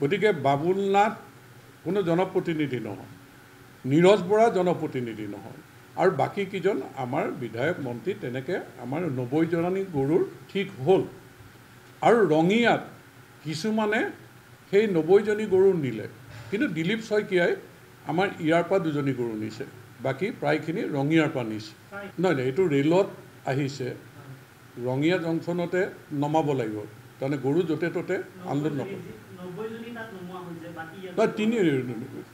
গতিকে বাবুল নাথ কোনো জনপ্ৰতিনিধি নহয়, নীৰজ বৰা জনপ্ৰতিনিধি নহয়, আৰু বাকী কেইজন আমাৰ বিধায়ক মন্ত্ৰী তেনেকৈ আমাৰ 90জনী গৰুৰ ঠিক হ'ল। আৰু ৰঙিয়াত কিছুমানে সেই 90জনী গৰু নিলে, কিন্তু দিলীপ শইকীয়াই আমাৰ ইয়াৰ পৰা 2জনী গৰু নিছে, বাকী প্ৰায়খিনি ৰঙিয়াৰ পৰা নিছে। নহয় নহয়, এইটো ৰেলত আহিছে, ৰঙিয়া জংচনতে নমাব লাগিব, তাৰমানে গৰু য'তে ত'তে আনলোড নকৰে।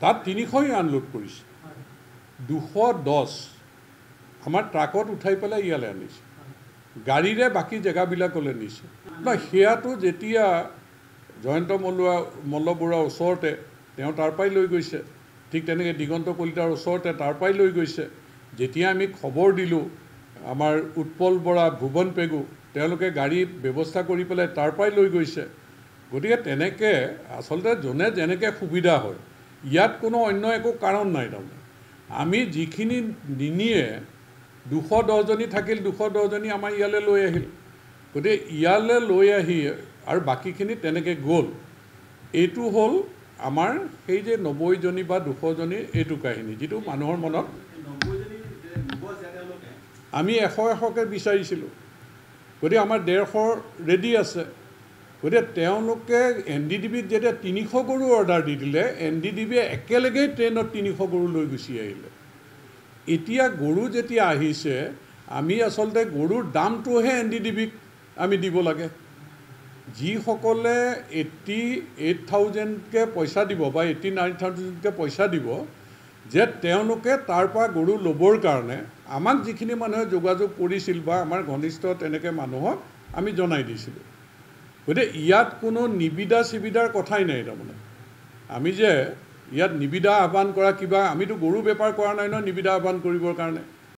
তাত 300ই আনলোড কৰিছে, 210 আমাৰ ট্ৰাকত উঠাই পেলাই ইয়ালৈ আনিছে, গাড়ীৰে বাকী জেগাবিলাকলৈ নিছে। নহয়, সেয়াটো যেতিয়া জয়ন্ত মল্ল বৰুৱাৰ ওচৰতে তেওঁ তাৰ পৰাই লৈ গৈছে, ঠিক তেনেকৈ দিগন্ত কলিতাৰ ওচৰতে তাৰ পৰাই লৈ গৈছে। যেতিয়া আমি খবৰ দিলোঁ আমাৰ উৎপল বৰা, ভুৱন পেগু, তেওঁলোকে গাড়ী ব্যৱস্থা কৰি পেলাই তাৰ পৰাই লৈ গৈছে। গতিকে তেনেকৈ আচলতে যোনে যেনেকৈ সুবিধা হয়, ইয়াত কোনো অন্য একো কাৰণ নাই। তাৰমানে আমি যিখিনি নিনিয়ে 210জনী থাকিল, 210জনী আমাৰ ইয়ালৈ লৈ আহিল, গতিকে ইয়ালৈ লৈ আহি আৰু বাকীখিনি তেনেকৈ গ'ল। এইটো হ'ল আমাৰ সেই যে 90জনী বা 200জনী এইটো কাহিনী, যিটো মানুহৰ মনত আমি 100কৈ বিচাৰিছিলোঁ, গতিকে আমাৰ 150 ৰেডি আছে। গতিকে তেওঁলোকে NDDBক যেতিয়া 300 গৰু অৰ্ডাৰ দি দিলে, NDDBয়ে একেলগেই ট্ৰেইনত 300 গৰু লৈ গুচি আহিলে। এতিয়া গৰু যেতিয়া আহিছে, আমি আচলতে গৰুৰ দামটোহে NDDBক আমি দিব লাগে। যিসকলে 88,000কৈ পইচা দিব বা 89,000কৈ পইচা দিব, যে তেওঁলোকে তাৰ পৰা গৰু ল'বৰ কাৰণে আমাক যিখিনি মানুহে যোগাযোগ কৰিছিল বা আমাৰ ঘনিষ্ঠ তেনেকৈ মানুহক আমি জনাই দিছিলোঁ। গতিকে ইয়াত কোনো নিবিদা চিবিদাৰ কথাই নাই। তাৰমানে আমি যে ইয়াত নিবিদা আহ্বান কৰা কিবা, আমিতো গৰু বেপাৰ কৰা নাই নহয় নিবিদা আহ্বান কৰিবৰ কাৰণে।